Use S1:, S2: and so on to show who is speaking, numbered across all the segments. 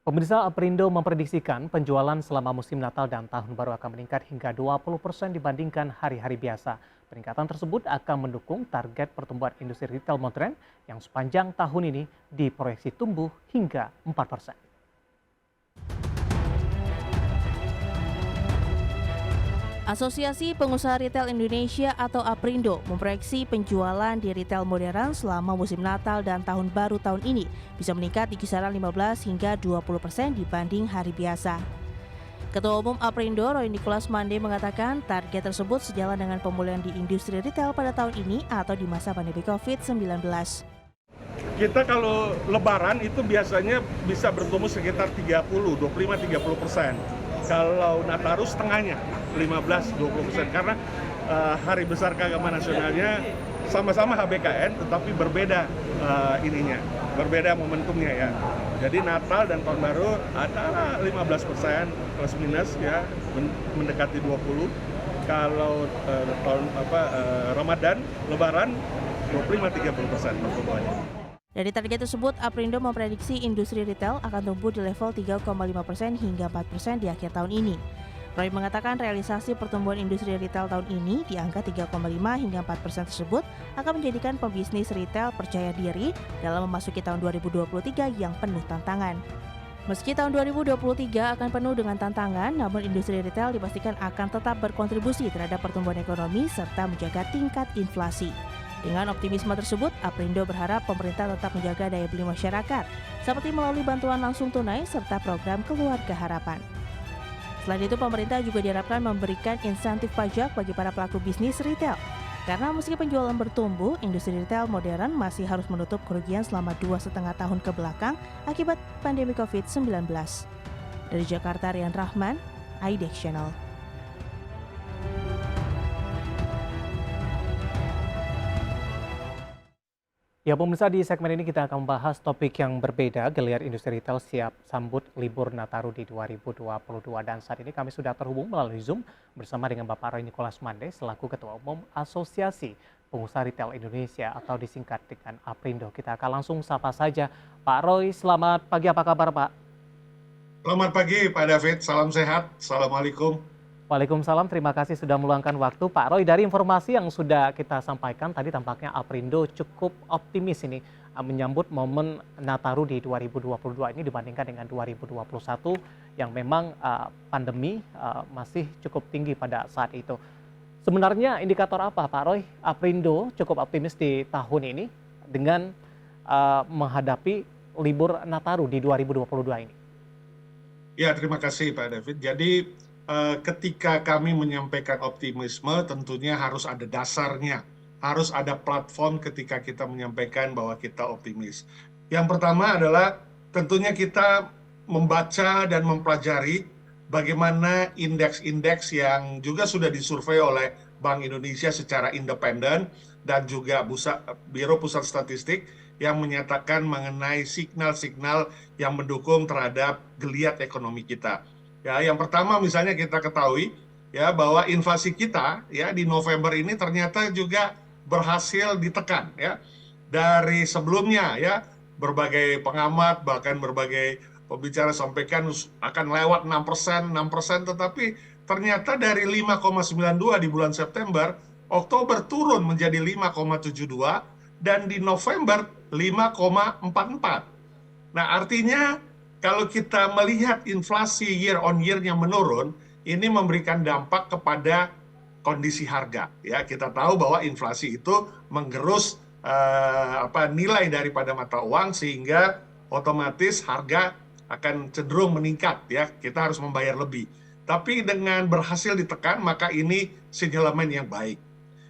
S1: Pemirsa, Aprindo memprediksikan penjualan selama musim Natal dan Tahun Baru akan meningkat hingga 20% dibandingkan hari-hari biasa. Peningkatan tersebut akan mendukung target pertumbuhan industri retail modern yang sepanjang tahun ini diproyeksi tumbuh hingga 4%.
S2: Asosiasi Pengusaha Retail Indonesia atau Aprindo memproyeksi penjualan di retail modern selama musim Natal dan Tahun Baru tahun ini bisa meningkat di kisaran 15 hingga 20% dibanding hari biasa. Ketua Umum Aprindo, Roy Nicholas Mande mengatakan target tersebut sejalan dengan pemulihan di industri retail pada tahun ini atau di masa pandemi COVID-19.
S3: Kita kalau lebaran itu biasanya bisa bertumbuh sekitar 25-30%. Kalau Nataru setengahnya, 15-20%. Karena hari besar keagamaan nasionalnya sama-sama HBKN tetapi berbeda berbeda momentumnya ya. Jadi Natal dan Tahun Baru antara 15% plus minus ya, mendekati 20. Kalau Ramadan, Lebaran 25-30% pertumbuhannya.
S2: Dari target tersebut, Aprindo memprediksi industri retail akan tumbuh di level 3,5% hingga 4% di akhir tahun ini. Roy mengatakan realisasi pertumbuhan industri retail tahun ini di angka 3,5 hingga 4% tersebut akan menjadikan pebisnis retail percaya diri dalam memasuki tahun 2023 yang penuh tantangan. Meski tahun 2023 akan penuh dengan tantangan, namun industri retail dipastikan akan tetap berkontribusi terhadap pertumbuhan ekonomi serta menjaga tingkat inflasi. Dengan optimisme tersebut, Aprindo berharap pemerintah tetap menjaga daya beli masyarakat, seperti melalui bantuan langsung tunai serta program Keluarga Harapan. Selain itu, pemerintah juga diharapkan memberikan insentif pajak bagi para pelaku bisnis retail. Karena meski penjualan bertumbuh, industri retail modern masih harus menutup kerugian selama 2,5 tahun ke belakang akibat pandemi COVID-19. Dari Jakarta, Rian Rahman, IDX Channel.
S1: Ya pemirsa, di segmen ini kita akan membahas topik yang berbeda, geliat industri retail siap sambut libur Nataru di 2022. Dan saat ini kami sudah terhubung melalui Zoom bersama dengan Bapak Roy Nicholas Mande selaku Ketua Umum Asosiasi Pengusaha Retail Indonesia atau disingkat dengan Aprindo. Kita akan langsung sapa saja. Pak Roy, selamat pagi, apa kabar Pak?
S4: Selamat pagi Pak David, salam sehat, Assalamualaikum.
S1: Waalaikumsalam, terima kasih sudah meluangkan waktu. Pak Roy, dari informasi yang sudah kita sampaikan tadi tampaknya Aprindo cukup optimis ini menyambut momen Nataru di 2022 ini dibandingkan dengan 2021 yang memang pandemi masih cukup tinggi pada saat itu. Sebenarnya indikator apa Pak Roy Aprindo cukup optimis di tahun ini dengan menghadapi libur Nataru di 2022 ini?
S4: Ya, terima kasih Pak David. Jadi ketika kami menyampaikan optimisme tentunya harus ada dasarnya, harus ada platform ketika kita menyampaikan bahwa kita optimis. Yang pertama adalah tentunya kita membaca dan mempelajari bagaimana indeks-indeks yang juga sudah disurvei oleh Bank Indonesia secara independen dan juga Biro Pusat Statistik yang menyatakan mengenai signal-signal yang mendukung terhadap geliat ekonomi kita. Ya, yang pertama misalnya kita ketahui ya bahwa inflasi kita ya di November ini ternyata juga berhasil ditekan ya. Dari sebelumnya ya berbagai pengamat bahkan berbagai pembicara sampaikan akan lewat 6%, tetapi ternyata dari 5,92 di bulan September, Oktober turun menjadi 5,72 dan di November 5,44. Nah, artinya kalau kita melihat inflasi year on year-nya menurun, ini memberikan dampak kepada kondisi harga. Ya, kita tahu bahwa inflasi itu menggerus nilai daripada mata uang sehingga otomatis harga akan cenderung meningkat. Ya, kita harus membayar lebih. Tapi dengan berhasil ditekan, maka ini sinyalemen yang baik.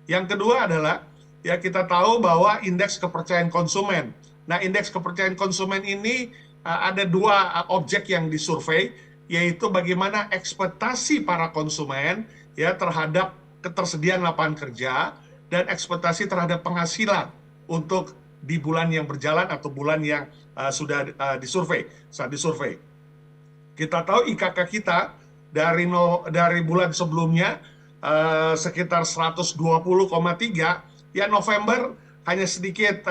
S4: Yang kedua adalah ya kita tahu bahwa indeks kepercayaan konsumen. Nah, indeks kepercayaan konsumen ini ada dua objek yang disurvei, yaitu bagaimana ekspektasi para konsumen ya terhadap ketersediaan lapangan kerja dan ekspektasi terhadap penghasilan untuk di bulan yang berjalan atau bulan yang sudah disurvei. Saat disurvei, kita tahu IKK kita dari bulan sebelumnya sekitar 120,3, ya November hanya sedikit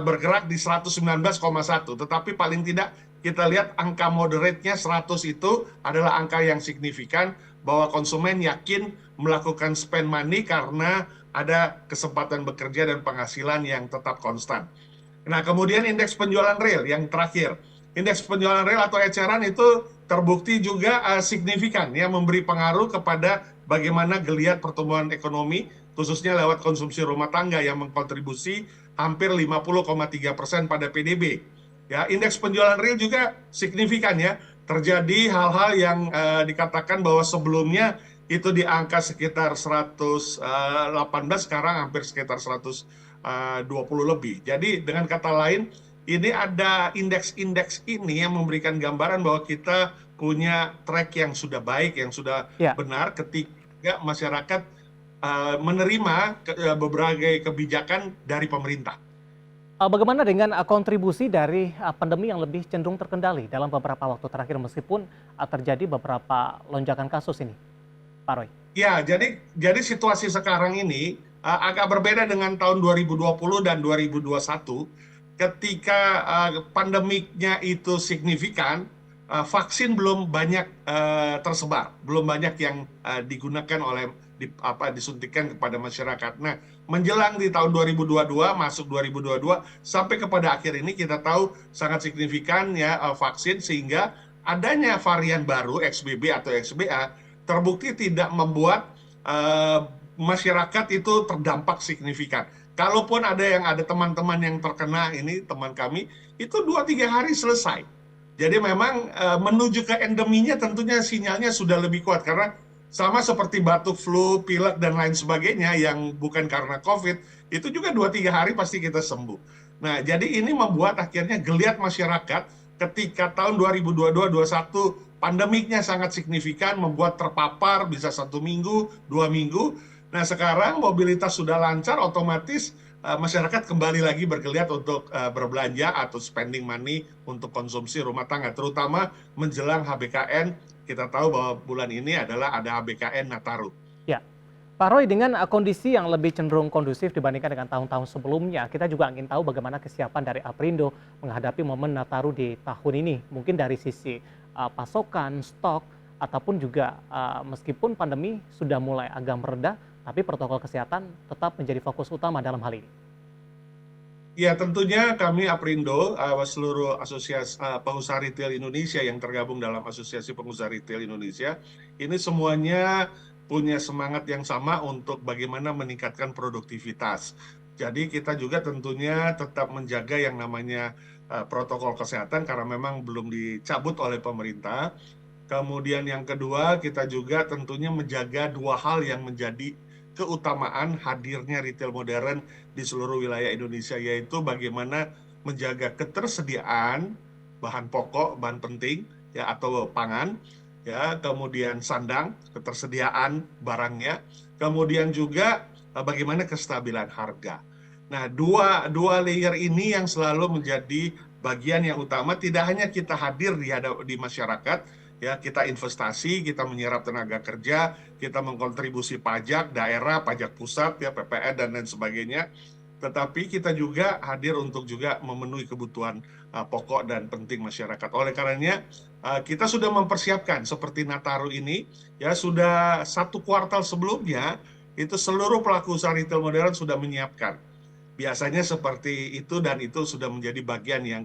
S4: bergerak di 119,1, tetapi paling tidak kita lihat angka moderate-nya 100 itu adalah angka yang signifikan bahwa konsumen yakin melakukan spend money karena ada kesempatan bekerja dan penghasilan yang tetap konstan. Nah, kemudian indeks penjualan real yang terakhir. Indeks penjualan real atau eceran itu terbukti juga signifikan ya, memberi pengaruh kepada bagaimana geliat pertumbuhan ekonomi khususnya lewat konsumsi rumah tangga yang mengkontribusi hampir 50,3% pada PDB. Ya, indeks penjualan real juga signifikan ya. Terjadi hal-hal yang dikatakan bahwa sebelumnya itu di angka sekitar 118, sekarang hampir sekitar 120 lebih. Jadi dengan kata lain, ini ada indeks-indeks ini yang memberikan gambaran bahwa kita punya track yang sudah baik, yang sudah benar ketika masyarakat menerima berbagai kebijakan dari pemerintah.
S1: Bagaimana dengan kontribusi dari pandemi yang lebih cenderung terkendali dalam beberapa waktu terakhir meskipun terjadi beberapa lonjakan kasus ini, Pak Roy?
S4: Ya, jadi situasi sekarang ini agak berbeda dengan tahun 2020 dan 2021 ketika pandemiknya itu signifikan, vaksin belum banyak tersebar, belum banyak yang digunakan oleh disuntikan kepada masyarakat. Nah, menjelang di tahun 2022, masuk 2022 sampai kepada akhir ini kita tahu sangat signifikan ya vaksin, sehingga adanya varian baru XBB atau XBA terbukti tidak membuat masyarakat itu terdampak signifikan. Kalaupun ada teman-teman yang terkena, ini teman kami itu 2-3 hari selesai. Jadi memang menuju ke endeminya tentunya sinyalnya sudah lebih kuat, karena sama seperti batuk, flu, pilek dan lain sebagainya yang bukan karena COVID, itu juga 2-3 hari pasti kita sembuh. Nah, jadi ini membuat akhirnya geliat masyarakat ketika tahun 2022-2021 pandemiknya sangat signifikan, membuat terpapar bisa 1 minggu, 2 minggu. Nah, sekarang mobilitas sudah lancar, otomatis masyarakat kembali lagi bergeliat untuk berbelanja atau spending money untuk konsumsi rumah tangga, terutama menjelang HBKN. Kita tahu bahwa bulan ini adalah ada HBKN Nataru.
S1: Ya, Pak Roy, dengan kondisi yang lebih cenderung kondusif dibandingkan dengan tahun-tahun sebelumnya, kita juga ingin tahu bagaimana kesiapan dari Aprindo menghadapi momen Nataru di tahun ini. Mungkin dari sisi pasokan, stok, ataupun juga meskipun pandemi sudah mulai agak mereda, tapi protokol kesehatan tetap menjadi fokus utama dalam hal ini.
S4: Ya, tentunya kami Aprindo, seluruh asosiasi pengusaha retail Indonesia yang tergabung dalam Asosiasi Pengusaha Retail Indonesia, ini semuanya punya semangat yang sama untuk bagaimana meningkatkan produktivitas. Jadi kita juga tentunya tetap menjaga yang namanya protokol kesehatan karena memang belum dicabut oleh pemerintah. Kemudian yang kedua, kita juga tentunya menjaga 2 hal yang menjadi keutamaan hadirnya retail modern di seluruh wilayah Indonesia, yaitu bagaimana menjaga ketersediaan bahan pokok, bahan penting ya atau pangan ya, kemudian sandang, ketersediaan barangnya, kemudian juga bagaimana kestabilan harga. Nah, dua layer ini yang selalu menjadi bagian yang utama, tidak hanya kita hadir di masyarakat, ya, kita investasi, kita menyerap tenaga kerja, kita mengkontribusi pajak daerah, pajak pusat, ya PPN dan lain sebagainya. Tetapi kita juga hadir untuk juga memenuhi kebutuhan pokok dan penting masyarakat. Oleh karenanya kita sudah mempersiapkan seperti Nataru ini, ya sudah 1 kuartal sebelumnya itu seluruh pelaku usaha retail modern sudah menyiapkan. Biasanya seperti itu dan itu sudah menjadi bagian yang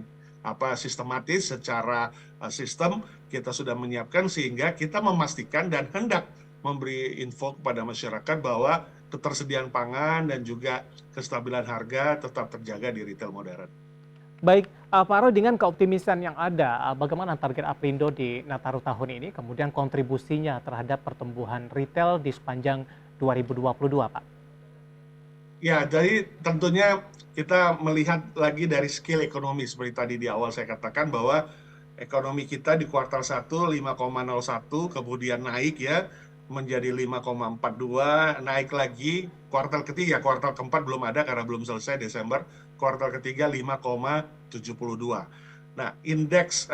S4: sistematis secara sistem kita sudah menyiapkan sehingga kita memastikan dan hendak memberi info kepada masyarakat bahwa ketersediaan pangan dan juga kestabilan harga tetap terjaga di retail modern.
S1: Baik, Pak Roy, dengan keoptimisan yang ada, bagaimana target Aprindo di Nataru tahun ini, kemudian kontribusinya terhadap pertumbuhan retail di sepanjang 2022, Pak?
S4: Ya, jadi tentunya kita melihat lagi dari skill ekonomi seperti tadi di awal saya katakan bahwa ekonomi kita di kuartal 1 5,01, kemudian naik ya menjadi 5,42, naik lagi kuartal ketiga, kuartal keempat belum ada karena belum selesai Desember, kuartal ketiga 5,72. Nah, indeks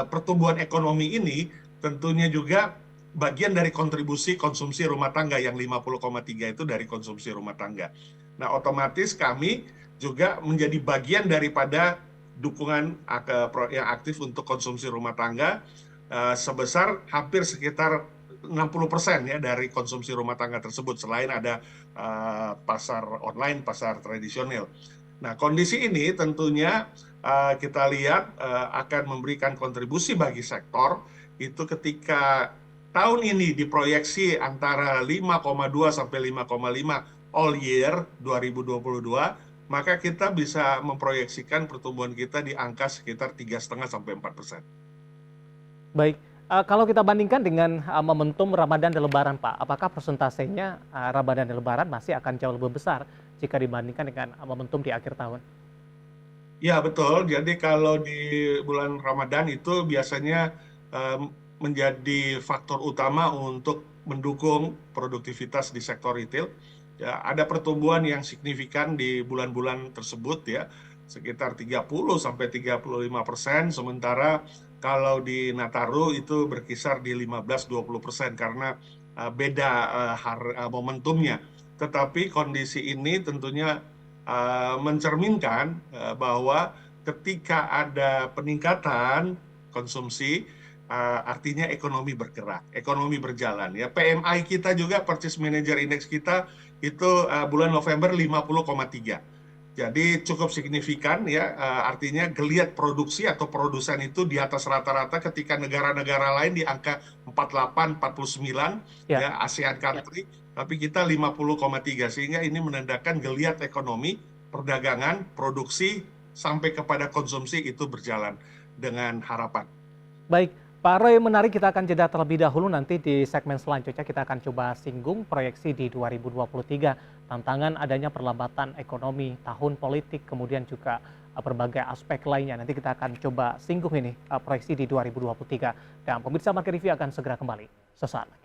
S4: pertumbuhan ekonomi ini tentunya juga bagian dari kontribusi konsumsi rumah tangga yang 50,3 itu dari konsumsi rumah tangga. Nah, otomatis kami juga menjadi bagian daripada dukungan yang aktif untuk konsumsi rumah tangga sebesar hampir sekitar 60% ya dari konsumsi rumah tangga tersebut, selain ada pasar online, pasar tradisional. Nah, kondisi ini tentunya kita lihat akan memberikan kontribusi bagi sektor itu ketika tahun ini diproyeksi antara 5,2 sampai 5,5 all year 2022, maka kita bisa memproyeksikan pertumbuhan kita di angka sekitar 3,5 sampai 4%.
S1: Baik, kalau kita bandingkan dengan momentum Ramadan dan Lebaran, Pak, apakah persentasenya Ramadan dan Lebaran masih akan jauh lebih besar jika dibandingkan dengan momentum di akhir tahun?
S4: Ya, betul. Jadi kalau di bulan Ramadan itu biasanya menjadi faktor utama untuk mendukung produktivitas di sektor retail. Ya, ada pertumbuhan yang signifikan di bulan-bulan tersebut ya, sekitar 30 sampai 35%, sementara kalau di Nataru itu berkisar di 15-20% karena beda momentumnya. Tetapi kondisi ini tentunya mencerminkan bahwa ketika ada peningkatan konsumsi, artinya ekonomi bergerak, ekonomi berjalan. Ya, PMI kita juga, Purchase Manager Index kita itu bulan November 50,3. Jadi cukup signifikan ya, artinya geliat produksi atau produsen itu di atas rata-rata ketika negara-negara lain di angka 48, 49 ya, ASEAN country, tapi kita 50,3, sehingga ini menandakan geliat ekonomi, perdagangan, produksi sampai kepada konsumsi itu berjalan dengan harapan.
S1: Baik, Pak Roy, menarik, kita akan jeda terlebih dahulu, nanti di segmen selanjutnya kita akan coba singgung proyeksi di 2023, tantangan adanya perlambatan ekonomi, tahun politik, kemudian juga berbagai aspek lainnya. Nanti kita akan coba singgung ini proyeksi di 2023. Dan pemirsa Market Review akan segera kembali sesaat lagi.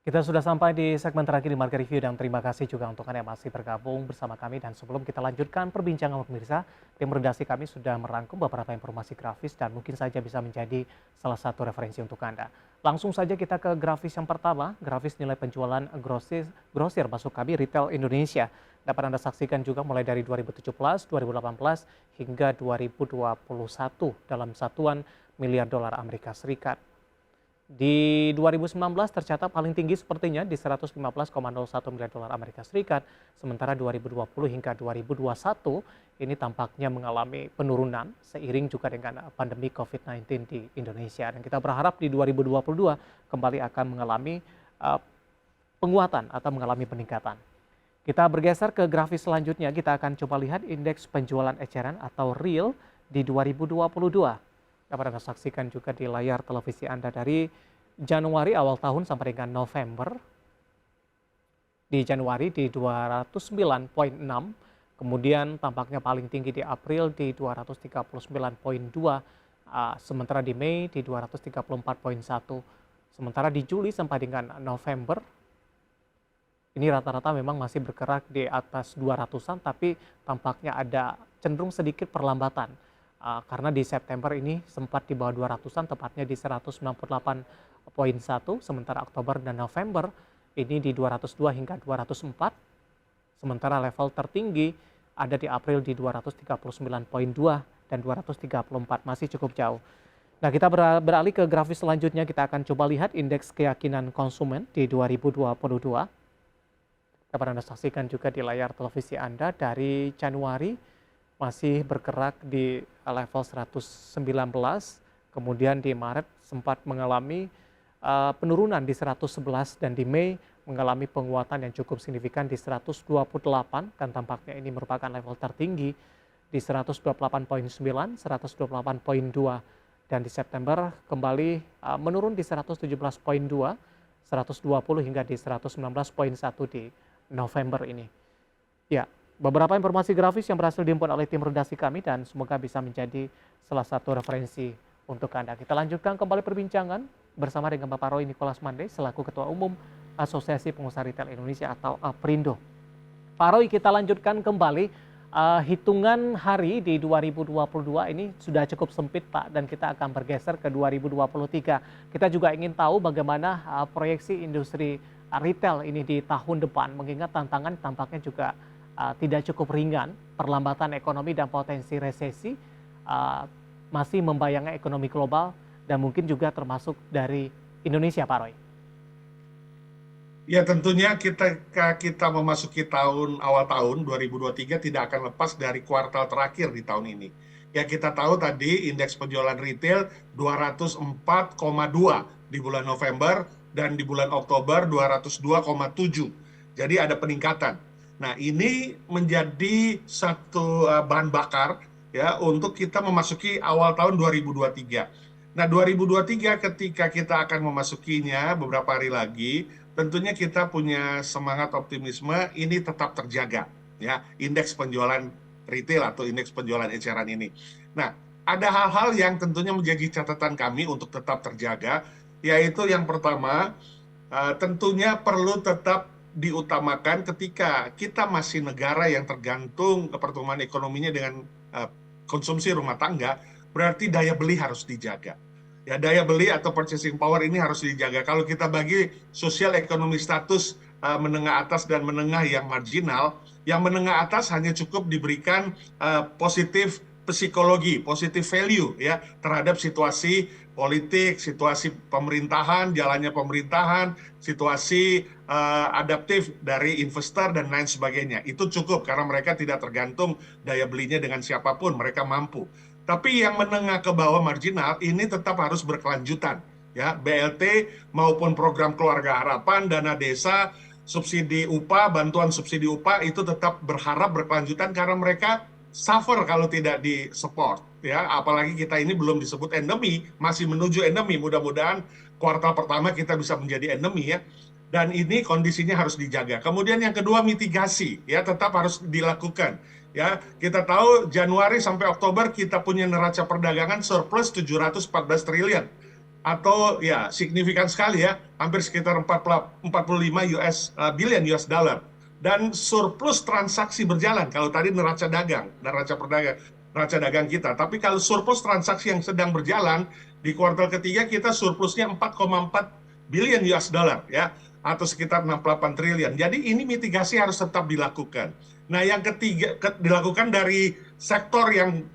S1: Kita sudah sampai di segmen terakhir di Market Review dan terima kasih juga untuk Anda yang masih bergabung bersama kami. Dan sebelum kita lanjutkan perbincangan pemirsa, tim redaksi kami sudah merangkum beberapa informasi grafis dan mungkin saja bisa menjadi salah satu referensi untuk Anda. Langsung saja kita ke grafis yang pertama, grafis nilai penjualan grosir masuk kami Retail Indonesia. Dapat Anda saksikan juga mulai dari 2017, 2018 hingga 2021 dalam satuan miliar dolar Amerika Serikat. Di 2019 tercatat paling tinggi sepertinya di 115,01 miliar dolar Amerika Serikat, sementara 2020 hingga 2021 ini tampaknya mengalami penurunan seiring juga dengan pandemi COVID-19 di Indonesia. Dan kita berharap di 2022 kembali akan mengalami penguatan atau mengalami peningkatan. Kita bergeser ke grafis selanjutnya, kita akan coba lihat indeks penjualan eceran atau real di 2022. Dapat Anda saksikan juga di layar televisi Anda dari Januari awal tahun sampai dengan November. Di Januari di 209,6, kemudian tampaknya paling tinggi di April di 239,2, sementara di Mei di 234,1, sementara di Juli sampai dengan November ini rata-rata memang masih bergerak di atas 200-an, tapi tampaknya ada cenderung sedikit perlambatan. Karena di September ini sempat di bawah 200-an, tepatnya di 198,1, sementara Oktober dan November ini di 202 hingga 204, sementara level tertinggi ada di April di 239,2 dan 234, masih cukup jauh. Nah, kita beralih ke grafis selanjutnya, kita akan coba lihat indeks keyakinan konsumen di 2022. Dapat Anda saksikan juga di layar televisi Anda dari Januari masih bergerak di level 119, kemudian di Maret sempat mengalami penurunan di 111 dan di Mei mengalami penguatan yang cukup signifikan di 128 dan tampaknya ini merupakan level tertinggi di 128,9, 128,2 dan di September kembali menurun di 117,2, 120 hingga di 119,1 di November ini. Ya, beberapa informasi grafis yang berhasil dihimpun oleh tim redaksi kami dan semoga bisa menjadi salah satu referensi untuk Anda. Kita lanjutkan kembali perbincangan bersama dengan Bapak Roy Nicholas Mande selaku Ketua Umum Asosiasi Pengusaha Retail Indonesia atau APRindo. Pak Roy, kita lanjutkan kembali. Hitungan hari di 2022 ini sudah cukup sempit, Pak, dan kita akan bergeser ke 2023. Kita juga ingin tahu bagaimana proyeksi industri retail ini di tahun depan, mengingat tantangan tampaknya juga tidak cukup ringan, perlambatan ekonomi dan potensi resesi masih membayangkan ekonomi global dan mungkin juga termasuk dari Indonesia, Pak Roy.
S4: Ya tentunya kita memasuki awal tahun 2023 tidak akan lepas dari kuartal terakhir di tahun ini. Ya kita tahu tadi indeks penjualan retail 204,2 di bulan November dan di bulan Oktober 202,7. Jadi ada peningkatan. Nah ini menjadi satu bahan bakar ya untuk kita memasuki awal tahun 2023. Nah 2023 ketika kita akan memasukinya beberapa hari lagi, tentunya kita punya semangat optimisme ini tetap terjaga ya indeks penjualan retail atau indeks penjualan eceran ini. Nah, ada hal-hal yang tentunya menjadi catatan kami untuk tetap terjaga, yaitu yang pertama tentunya perlu tetap diutamakan ketika kita masih negara yang tergantung pertumbuhan ekonominya dengan konsumsi rumah tangga, berarti daya beli harus dijaga. Ya, daya beli atau purchasing power ini harus dijaga. Kalau kita bagi sosial ekonomi status menengah atas dan menengah yang marginal, yang menengah atas hanya cukup diberikan positif psikologi, positif value ya terhadap situasi politik, situasi pemerintahan, jalannya pemerintahan, situasi adaptif dari investor dan lain sebagainya. Itu cukup karena mereka tidak tergantung daya belinya dengan siapapun, mereka mampu. Tapi yang menengah ke bawah marginal ini tetap harus berkelanjutan ya, BLT maupun program keluarga harapan, dana desa, subsidi upah, bantuan subsidi upah itu tetap berharap berkelanjutan karena mereka suffer kalau tidak di-support ya, apalagi kita ini belum disebut endemi, masih menuju endemi, mudah-mudahan kuartal pertama kita bisa menjadi endemi ya. Dan ini kondisinya harus dijaga. Kemudian yang kedua mitigasi ya tetap harus dilakukan. Ya, kita tahu Januari sampai Oktober kita punya neraca perdagangan surplus 714 triliun atau ya signifikan sekali ya, hampir sekitar 45 billion US dollar. Dan surplus transaksi berjalan kalau tadi neraca dagang kita. Tapi kalau surplus transaksi yang sedang berjalan di kuartal ketiga kita surplusnya 4,4 billion US dollar ya, atau sekitar 68 triliun. Jadi ini mitigasi harus tetap dilakukan. Nah, yang ketiga dilakukan dari sektor yang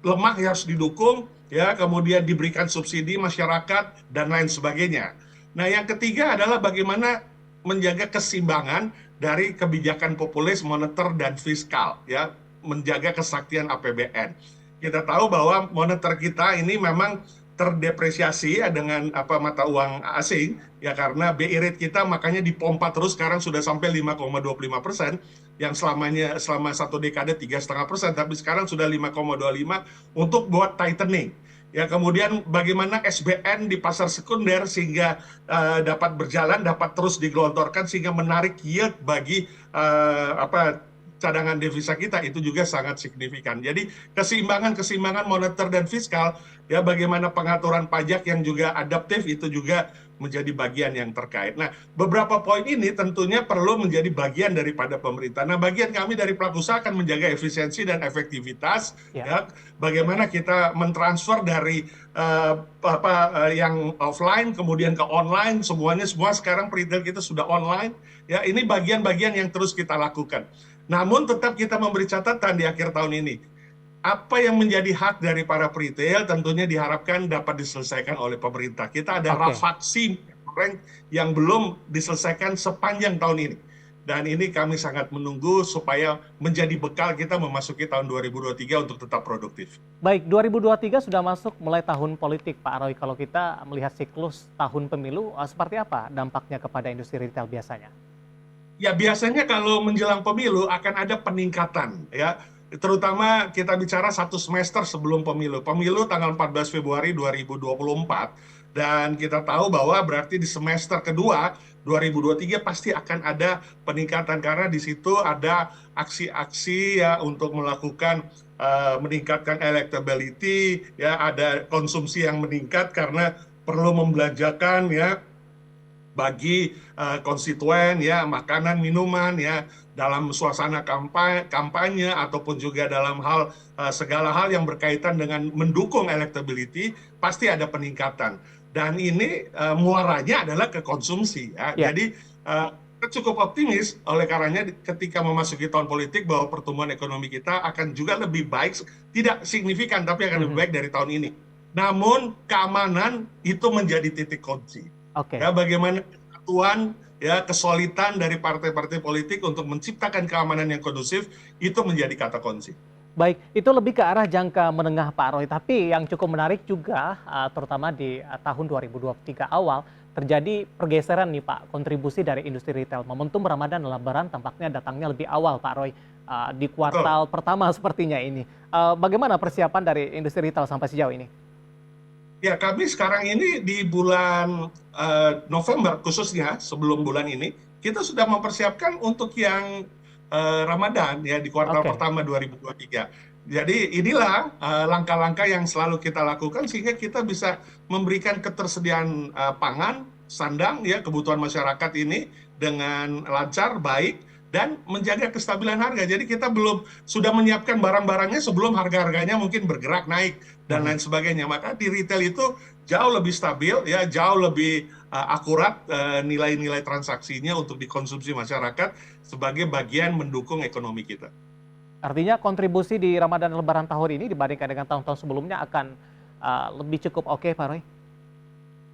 S4: lemah harus didukung, ya, kemudian diberikan subsidi masyarakat dan lain sebagainya. Nah, yang ketiga adalah bagaimana menjaga keseimbangan dari kebijakan populis, moneter dan fiskal, ya, menjaga kesaktian APBN. Kita tahu bahwa moneter kita ini memang terdepresiasi ya dengan mata uang asing ya, karena BI rate kita makanya dipompa terus, sekarang sudah sampai 5,25%, yang selama satu dekade 3,5%, tapi sekarang sudah 5,25 untuk buat tightening. Ya, kemudian bagaimana SBN di pasar sekunder sehingga dapat berjalan, dapat terus digelontorkan sehingga menarik yield bagi cadangan devisa kita, itu juga sangat signifikan. Jadi keseimbangan moneter dan fiskal, ya, bagaimana pengaturan pajak yang juga adaptif itu juga menjadi bagian yang terkait. Nah, beberapa poin ini tentunya perlu menjadi bagian daripada pemerintah. Nah, bagian kami dari pelaku usaha akan menjaga efisiensi dan efektivitas, ya, bagaimana kita mentransfer dari yang offline kemudian ke online, semua sekarang retail kita sudah online. Ya, ini bagian-bagian yang terus kita lakukan. Namun tetap kita memberi catatan di akhir tahun ini. Apa yang menjadi hak dari para retail tentunya diharapkan dapat diselesaikan oleh pemerintah. Kita ada rafaksi yang belum diselesaikan sepanjang tahun ini. Dan ini kami sangat menunggu supaya menjadi bekal kita memasuki tahun 2023 untuk tetap produktif.
S1: Baik, 2023 sudah masuk mulai tahun politik, Pak Roy. Kalau kita melihat siklus tahun pemilu, seperti apa dampaknya kepada industri retail biasanya?
S4: Ya, biasanya kalau menjelang pemilu akan ada peningkatan, ya. Terutama kita bicara satu semester sebelum pemilu. Pemilu tanggal 14 Februari 2024, dan kita tahu bahwa berarti di semester kedua 2023 pasti akan ada peningkatan karena di situ ada aksi-aksi ya untuk melakukan meningkatkan electability, ya, ada konsumsi yang meningkat karena perlu membelanjakan ya bagi konstituen ya, makanan, minuman ya, dalam suasana kampanye ataupun juga dalam hal segala hal yang berkaitan dengan mendukung electability, pasti ada peningkatan. Dan ini muaranya adalah ke konsumsi ya. Jadi Kita cukup optimis oleh karenanya ketika memasuki tahun politik bahwa pertumbuhan ekonomi kita akan juga lebih baik, tidak signifikan tapi akan lebih
S1: Mhm.
S4: baik dari tahun ini. Namun keamanan itu menjadi titik kunci.
S1: Oke.
S4: Ya, bagaimana kesatuan, ya, kesolidan dari partai-partai politik untuk menciptakan keamanan yang kondusif itu menjadi kata kunci.
S1: Baik, itu lebih ke arah jangka menengah Pak Roy, tapi yang cukup menarik juga, terutama di tahun 2023 awal, terjadi pergeseran nih Pak, kontribusi dari industri retail. Momentum Ramadan dan Lebaran tampaknya datangnya lebih awal Pak Roy, di
S4: Betul.
S1: kuartal pertama sepertinya ini. Bagaimana persiapan dari industri retail sampai sejauh ini?
S4: Ya, kami sekarang ini di bulan November khususnya sebelum bulan ini kita sudah mempersiapkan untuk yang Ramadan ya di kuartal
S1: Oke.
S4: pertama 2023. Jadi inilah langkah-langkah yang selalu kita lakukan sehingga kita bisa memberikan ketersediaan pangan, sandang ya kebutuhan masyarakat ini dengan lancar, baik dan menjaga kestabilan harga. Jadi kita belum sudah menyiapkan barang-barangnya sebelum harga-harganya mungkin bergerak naik dan
S1: Mhm.
S4: lain sebagainya. Maka di retail itu jauh lebih stabil, ya jauh lebih akurat nilai-nilai transaksinya untuk dikonsumsi masyarakat sebagai bagian mendukung ekonomi kita.
S1: Artinya kontribusi di Ramadan dan Lebaran tahun ini dibandingkan dengan tahun-tahun sebelumnya akan, lebih cukup oke Pak Roy?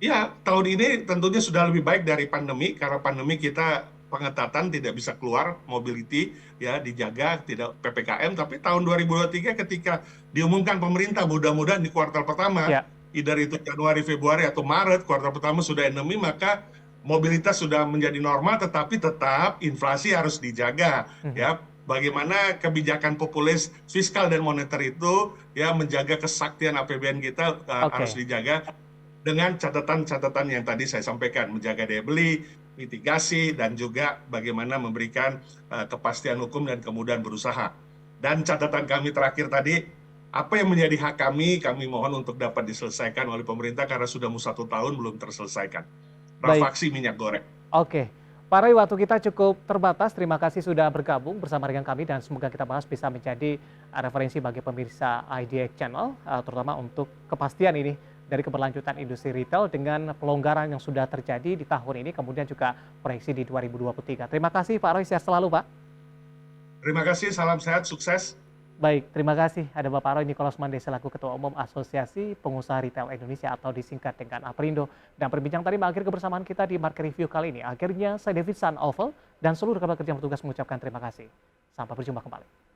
S4: Ya, tahun ini tentunya sudah lebih baik dari pandemi, karena pandemi kita pengetatan tidak bisa keluar, mobility ya dijaga, tidak PPKM, tapi tahun 2023 ketika diumumkan pemerintah mudah-mudahan di kuartal pertama,
S1: Ya.
S4: either itu Januari, Februari atau Maret, kuartal pertama sudah endemi, maka mobilitas sudah menjadi normal, tetapi tetap inflasi harus dijaga
S1: Mhm.
S4: ya. Bagaimana kebijakan populis fiskal dan moneter itu ya menjaga kesaktian APBN kita harus
S1: Oke.
S4: dijaga dengan catatan-catatan yang tadi saya sampaikan, menjaga daya beli, mitigasi, dan juga bagaimana memberikan kepastian hukum dan kemudahan berusaha. Dan catatan kami terakhir tadi, apa yang menjadi hak kami mohon untuk dapat diselesaikan oleh pemerintah karena sudah mau 1 tahun belum terselesaikan.
S1: Baik.
S4: Rafaksi minyak goreng.
S1: Oke. Pak Roy, waktu kita cukup terbatas. Terima kasih sudah bergabung bersama dengan kami dan semoga kita bahas bisa menjadi referensi bagi pemirsa IDX Channel, terutama untuk kepastian ini dari keberlanjutan industri retail dengan pelonggaran yang sudah terjadi di tahun ini, kemudian juga proyeksi di 2023. Terima kasih Pak Roy, sehat selalu Pak.
S4: Terima kasih, salam sehat, sukses.
S1: Baik, terima kasih. Ada Bapak Roy Nicholas Mande selaku Ketua Umum Asosiasi Pengusaha Retail Indonesia atau disingkat dengan APRindo. Dan berbincang tadi mengakhiri kebersamaan kita di Market Review kali ini. Akhirnya saya David San Oval dan seluruh rekan kerja yang bertugas mengucapkan terima kasih. Sampai berjumpa kembali.